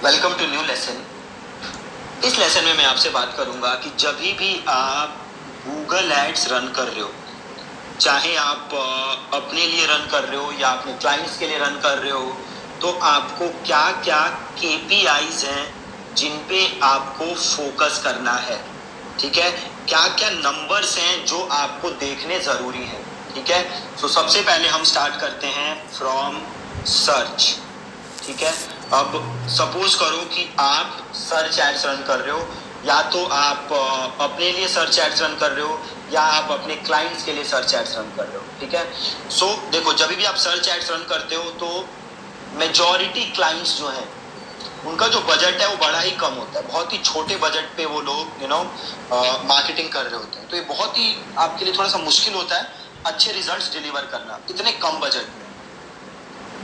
Welcome to new lesson. इस lesson में मैं आपसे बात करूंगा कि जब भी आप गूगल एड्स रन कर रहे हो, चाहे आप अपने लिए रन कर रहे हो या अपने क्लाइंट्स के लिए रन कर रहे हो, तो आपको क्या क्या KPIs हैं जिन पे आपको फोकस करना है। ठीक है, क्या क्या नंबर्स हैं जो आपको देखने जरूरी है। ठीक है, तो सबसे पहले हम स्टार्ट करते हैं फ्रॉम सर्च। ठीक है, अब सपोज करो कि आप सर्च एड्स रन कर रहे हो, या तो आप अपने लिए सर्च एड्स रन कर रहे हो या आप अपने क्लाइंट्स के लिए सर्च एड्स रन कर रहे हो। ठीक है, सो देखो, जब भी आप सर्च एड्स रन करते हो तो मेजॉरिटी क्लाइंट्स जो हैं उनका जो बजट है वो बड़ा ही कम होता है। बहुत ही छोटे बजट पे वो लोग मार्केटिंग कर रहे होते हैं, तो ये बहुत ही आपके लिए थोड़ा सा मुश्किल होता है अच्छे रिजल्ट्स डिलीवर करना इतने कम बजट में।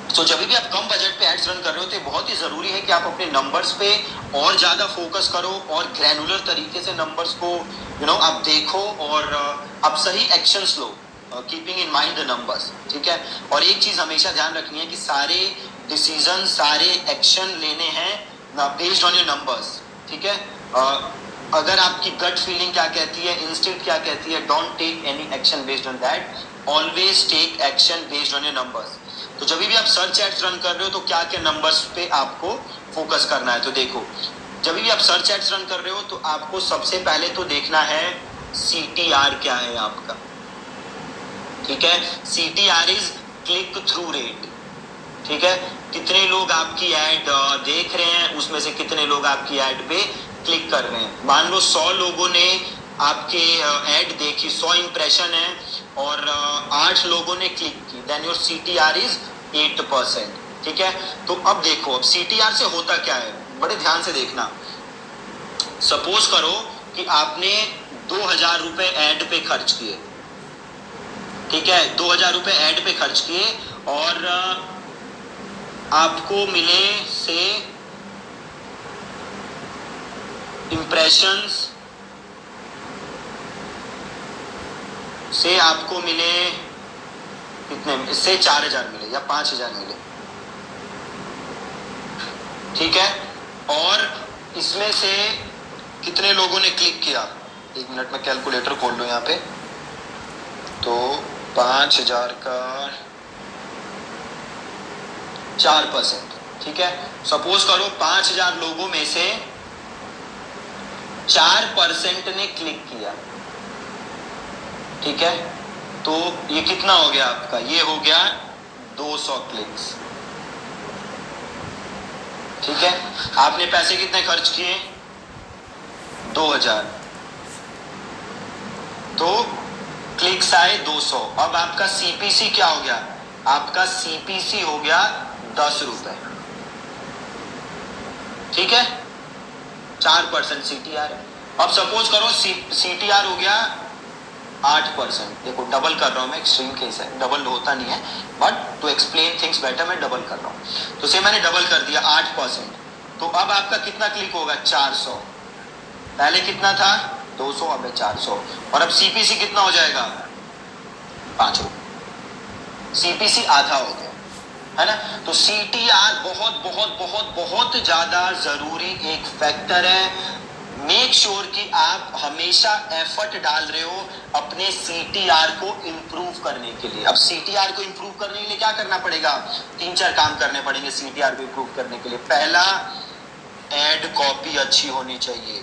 तो जब भी आप कम बजट पे एड्स रन कर रहे हो तो बहुत ही जरूरी है कि आप अपने नंबर्स पे और ज्यादा फोकस करो और ग्रैनुलर तरीके से नंबर्स को आप देखो और आप सही actions low, keeping in mind the numbers. ठीक है, और एक चीज हमेशा ध्यान रखनी है कि सारे डिसीजन, सारे एक्शन लेने हैं बेस्ड ऑन योर नंबर्स। ठीक है, अगर आपकी गट फीलिंग क्या कहती है, इंस्टिंक्ट क्या कहती है, don't take any action based on that, always take action based on your numbers. तो जब भी आप सर्च एड्स रन कर रहे हो तो क्या क्या नंबर्स पे आपको फोकस करना है। तो देखो, जब भी आप सर्च एड्स रन कर रहे हो तो आपको सबसे पहले तो देखना है CTR क्या है आपका। ठीक है, CTR is click through rate. ठीक है, कितने लोग आपकी एड देख रहे हैं, उसमें से कितने लोग आपकी एड पे क्लिक कर रहे हैं। मान लो 100 लोगों ने आपके एड देखी, 100 इंप्रेशन है और 8 लोगों ने क्लिक की, देन योर CTR इज 8%। ठीक है, तो अब देखो, अब CTR से होता क्या है, बड़े ध्यान से देखना। सपोज करो कि आपने 2000 रुपए एड पे खर्च किए। ठीक है, 2000 रुपए एड पे खर्च किए और आपको मिले से इंप्रेशंस से आपको मिले कितने, इससे 4000 मिले या 5000 मिले। ठीक है, और इसमें से कितने लोगों ने क्लिक किया, एक मिनट में कैलकुलेटर खोल लो यहाँ पे। तो 5000 का 4%। ठीक है, सपोज करो 5000 लोगों में से 4% ने क्लिक किया। ठीक है, तो ये कितना हो गया आपका, ये हो गया 200 क्लिक्स। ठीक है, आपने पैसे कितने खर्च किए, 2000, तो क्लिक्स आए 200। अब आपका CPC क्या हो गया, आपका CPC हो गया 10 रुपए। ठीक है, 4% CTR है। अब सपोज करो CTR हो गया 8%। देखो, डबल कर रहा हूं मैं, एक्सट्रीम केस है, डबल होता नहीं है, but to explain things better मैं डबल कर रहा हूं। तो से मैंने डबल कर दिया 8%, तो अब आपका कितना क्लिक होगा, 400। पहले कितना था, 200, अब है 400। और अब CPC कितना हो जाएगा, 5 रुपए। CPC आधा हो गया, है ना। तो CTR बहुत बहुत बहुत बहुत ज्यादा जरूरी एक फैक्टर है। मेक श्योर कि आप हमेशा एफर्ट डाल रहे हो अपने CTR को इंप्रूव करने के लिए। अब CTR को इंप्रूव करने के लिए क्या करना पड़ेगा, 3-4 काम करने पड़ेंगे CTR को इंप्रूव करने के लिए। पहला, एड कॉपी अच्छी होनी चाहिए।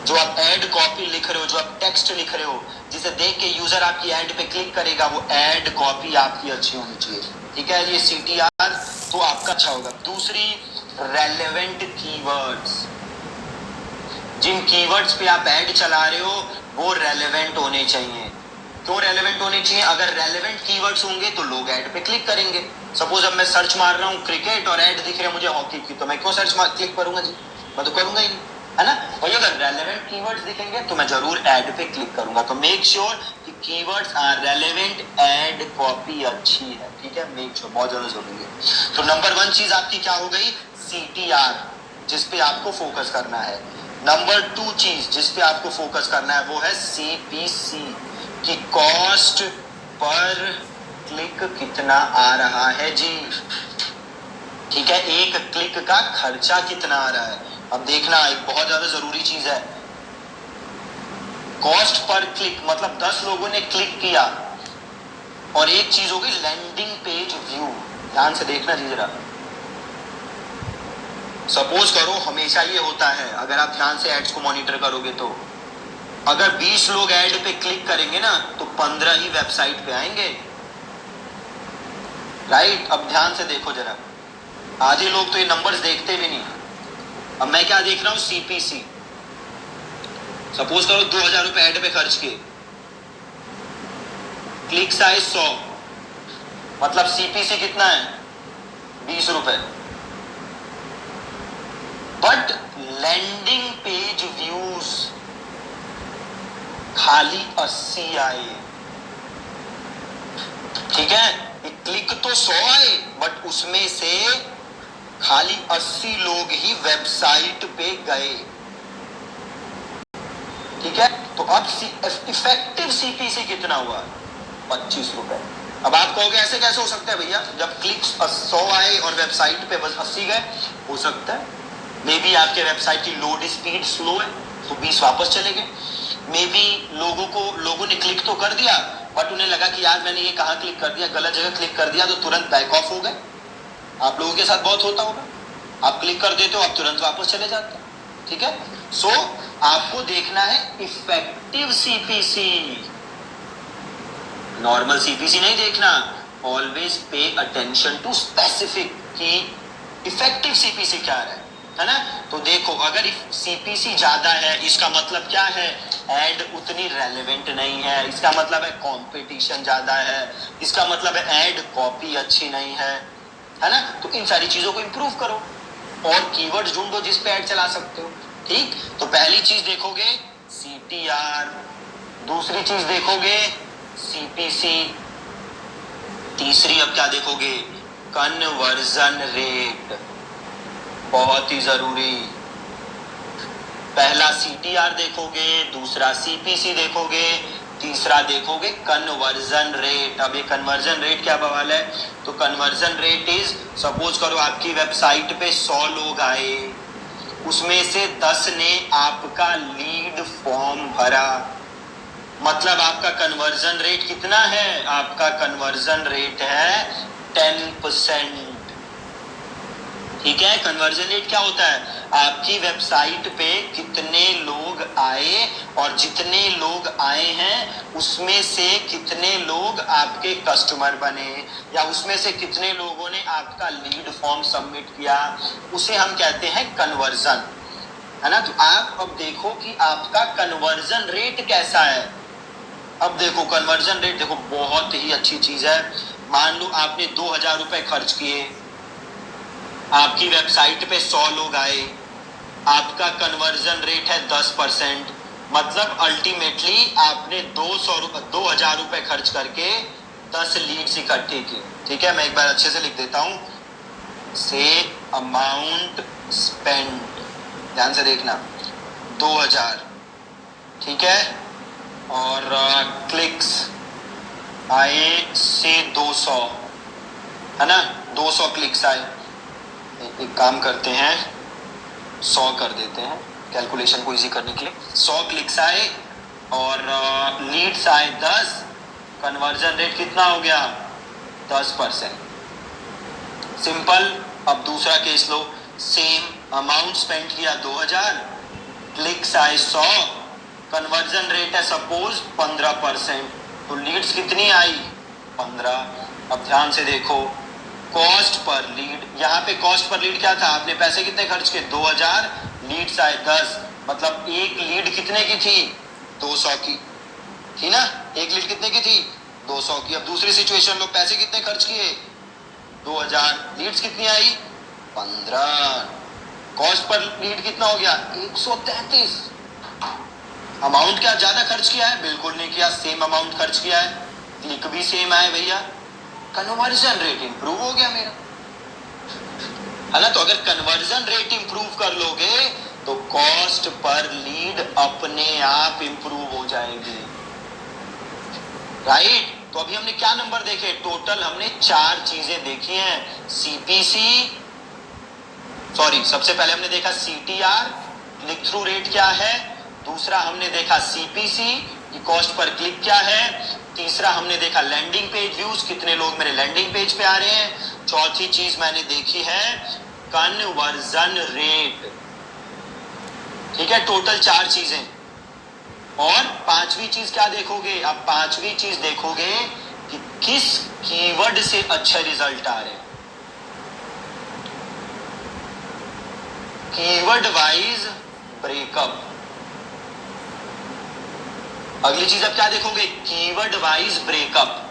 जो आप एड कॉपी लिख रहे हो, जो आप टेक्स्ट लिख रहे हो, जिसे देख के यूजर आपकी एड पे क्लिक करेगा, वो एड कॉपी आपकी अच्छी होनी चाहिए। ठीक है, ये CTR तो आपका अच्छा होगा। दूसरी, रेलेवेंट कीवर्ड्स। जिन कीवर्ड्स पे आप ऐड चला रहे हो वो रेलेवेंट होने चाहिए। क्यों रेलेवेंट होने चाहिए, अगर रेलेवेंट कीवर्ड्स होंगे तो लोग ऐड पे क्लिक करेंगे। सपोज अब मैं सर्च मार रहा हूँ क्रिकेट और ऐड दिख रहा है मुझे हॉकी की, तो मैं क्यों क्लिक करूंगा जी, मैं तो करूंगा ही नहीं, है ना। और अगर रेलेवेंट कीवर्ड्स दिखेंगे तो मैं जरूर ऐड पे क्लिक करूंगा। तो मेक श्योर कि keywords are relevant, ad copy अच्छी है। ठीक है, मेक श्योर, बहुत ज्यादा जरूरी है। तो नंबर 1 चीज आपकी क्या हो गई, CTR, जिसपे आपको फोकस करना है। नंबर 2 चीज जिसपे आपको फोकस करना है वो है CPC, कि कॉस्ट पर क्लिक कितना आ रहा है जी। ठीक है, एक क्लिक का खर्चा कितना आ रहा है। अब देखना एक बहुत ज्यादा जरूरी चीज है, कॉस्ट पर क्लिक, मतलब 10 लोगों ने क्लिक किया, और एक चीज होगी लैंडिंग पेज व्यू। ध्यान से देखना जी जरा। सपोज करो हमेशा ये होता है, अगर आप ध्यान से एड्स को मॉनिटर करोगे तो अगर 20 लोग ऐड पे क्लिक करेंगे ना तो 15 ही वेबसाइट पे आएंगे, राइट। अब ध्यान से देखो जरा, आधे लोग तो ये नंबर्स देखते भी नहीं। अब मैं क्या देख रहा हूं, सीपीसी। सपोज करो 2000 रुपए ऐड पे खर्च किए, क्लिक्स आए 100, मतलब सीपीसी कितना है, 20 रुपए। बट लैंडिंग पेज व्यूज खाली 80 आए। ठीक है, क्लिक तो 100 आए, बट उसमें से खाली 80 लोग ही वेबसाइट पे गए। ठीक है, तो अब इफेक्टिव सीपीसी कितना हुआ, 25 रुपए। अब आप कहोगे ऐसे कैसे हो सकता है भैया, जब क्लिक्स 100 आए और वेबसाइट पे बस 80 गए। हो सकता है मे बी आपके वेबसाइट की लोड स्पीड स्लो है तो 20 वापस चले गए। मे बी लोगों ने क्लिक तो कर दिया, बट उन्हें लगा कि यार मैंने ये कहाँ क्लिक कर दिया, गलत जगह क्लिक कर दिया, तो तुरंत बैक ऑफ हो गए। आप लोगों के साथ बहुत होता होगा, आप क्लिक कर देते हो, आप तुरंत वापस चले जाते हो। ठीक है, सो आपको देखना है इफेक्टिव सीपीसी, नॉर्मल सीपीसी नहीं देखना। Always pay attention to specific कि इफेक्टिव सीपीसी क्या है ना। तो देखो अगर सीपीसी ज्यादा है इसका मतलब क्या है, एड उतनी रेलेवेंट नहीं है, इसका मतलब है कंपटीशन ज्यादा है, इसका मतलब है एड कॉपी अच्छी नहीं है ना। तो इन सारी चीजों को इंप्रूव करो और कीवर्ड्स ढूंढो जिस पे ऐड चला सकते हो। ठीक, तो पहली चीज देखोगे सीटीआर, दूसरी चीज देखोगे सीपीसी, तीसरी अब क्या देखोगे, कन्वर्जन रेट, बहुत ही जरूरी। पहला सीटीआर देखोगे, दूसरा सीपीसी देखोगे, तीसरा देखोगे कन्वर्जन रेट। अब ये कन्वर्जन रेट क्या बवाल है, तो कन्वर्जन रेट इज, सपोज करो आपकी वेबसाइट पे 100 लोग आए, उसमें से 10 ने आपका लीड फॉर्म भरा, मतलब आपका कन्वर्जन रेट कितना है, आपका कन्वर्जन रेट है 10%। ठीक है, कन्वर्जन रेट क्या होता है, आपकी वेबसाइट पे कितने लोग आए और जितने लोग आए हैं उसमें से कितने लोग आपके कस्टमर बने, या उसमें से कितने लोगों ने आपका लीड फॉर्म सबमिट किया, उसे हम कहते हैं कन्वर्जन, है ना। तो आप अब देखो कि आपका कन्वर्जन रेट कैसा है। अब देखो कन्वर्जन रेट देखो बहुत ही अच्छी चीज है। मान लो आपने 2000 रुपए खर्च किए, आपकी वेबसाइट पे 100 लोग आए, आपका कन्वर्जन रेट है 10%, मतलब अल्टीमेटली आपने 2000 रुपए खर्च करके 10 लीड्स इकट्ठे की। ठीक है, मैं एक बार अच्छे से लिख देता हूं, से अमाउंट स्पेंड, ध्यान से देखना 2000, ठीक है, और क्लिक्स आए से 200, है ना, 200 क्लिक्स आए। एक काम करते हैं 100 कर देते हैं कैलकुलेशन को इजी करने के लिए। 100 क्लिक्स आए और लीड्स आए 10, कन्वर्जन रेट कितना हो गया, 10%। सिंपल। अब दूसरा केस लो, सेम अमाउंट स्पेंड किया 2000, क्लिक्स आए 100, कन्वर्जन रेट है सपोज 15%, तो लीड्स कितनी आई, 15। अब ध्यान से देखो कॉस्ट पर लीड, यहाँ पे कॉस्ट पर लीड क्या था, आपने पैसे कितने खर्च किए, 2000, लीड्स आए 10, मतलब एक लीड कितने की थी, 200 की थी ना, एक लीड कितने की थी, 200 की। अब दूसरी सिचुएशन लो, पैसे कितने खर्च किए, 2000, लीड्स कितनी आई, 15, कॉस्ट पर लीड कितना हो गया, 133। अमाउंट क्या ज्यादा खर्च किया है, बिल्कुल नहीं किया, सेम अमाउंट खर्च किया है, क्लिक भी सेम आए भैया, कन्वर्जन रेट इंप्रूव हो गया मेरा, है ना। तो अगर कन्वर्जन रेट इंप्रूव कर लोगे तो कॉस्ट पर लीड अपने आप इंप्रूव हो जाएगी, राइट। तो अभी हमने क्या नंबर देखे, टोटल हमने 4 चीजें देखी हैं, सीपीसी, सॉरी, सबसे पहले हमने देखा CTR, क्लिक थ्रू रेट क्या है। दूसरा हमने देखा CPC की कॉस्ट पर क्लिक क्या है। तीसरा हमने देखा लैंडिंग पेज व्यूज, कितने लोग मेरे लैंडिंग पेज पे आ रहे हैं। चौथी चीज मैंने देखी है कन्वर्जन रेट। ठीक है, टोटल 4 चीजें। और पांचवी चीज क्या देखोगे, अब पांचवी चीज देखोगे कि किस कीवर्ड से अच्छे रिजल्ट आ रहे हैं। Keyword wise breakup. अगली चीज अब क्या देखोगे, कीवर्ड वाइज ब्रेकअप।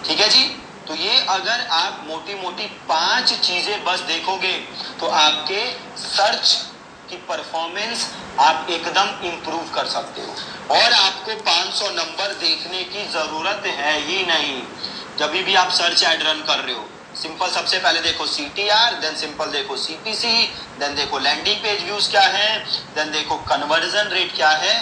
ठीक है जी, तो ये अगर आप मोटी मोटी 5 चीजें बस देखोगे तो आपके सर्च की परफॉर्मेंस आप एकदम इंप्रूव कर सकते हो। और आपको 500 नंबर देखने की जरूरत है ही नहीं। जब भी आप सर्च एड रन कर रहे हो, सिंपल सबसे पहले देखो CTR, देन सिंपल देखो CPC, देन देखो लैंडिंग पेज व्यूज क्या है, देन देखो कन्वर्जन रेट क्या है,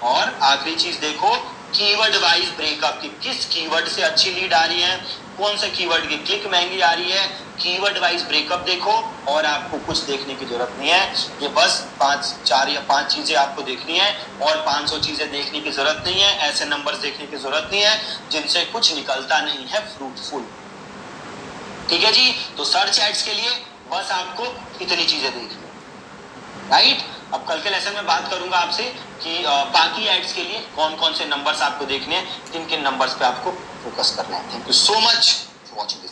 और आखिरी चीज देखो कीवर्ड वाइज ब्रेकअप की किस कीवर्ड से अच्छी लीड आ रही है, कौन सा कीवर्ड की क्लिक महंगी आ रही है। कीवर्ड वाइज ब्रेकअप देखो और आपको कुछ देखने की जरूरत नहीं है। ये बस 4 या 5 चीजें आपको देखनी है और 500 चीजें देखने की जरूरत नहीं है। ऐसे नंबर्स देखने की जरूरत नहीं है जिनसे कुछ निकलता नहीं है फ्रूटफुल। ठीक है जी, तो सर्च एड्स के लिए बस आपको इतनी चीजें देखनी है, राइट। अब कल के लेसन में बात करूंगा आपसे कि बाकी एड्स के लिए कौन कौन से नंबर्स आपको देखने हैं, किन किन नंबर्स पे आपको फोकस करना है। Thank you so much for watching this.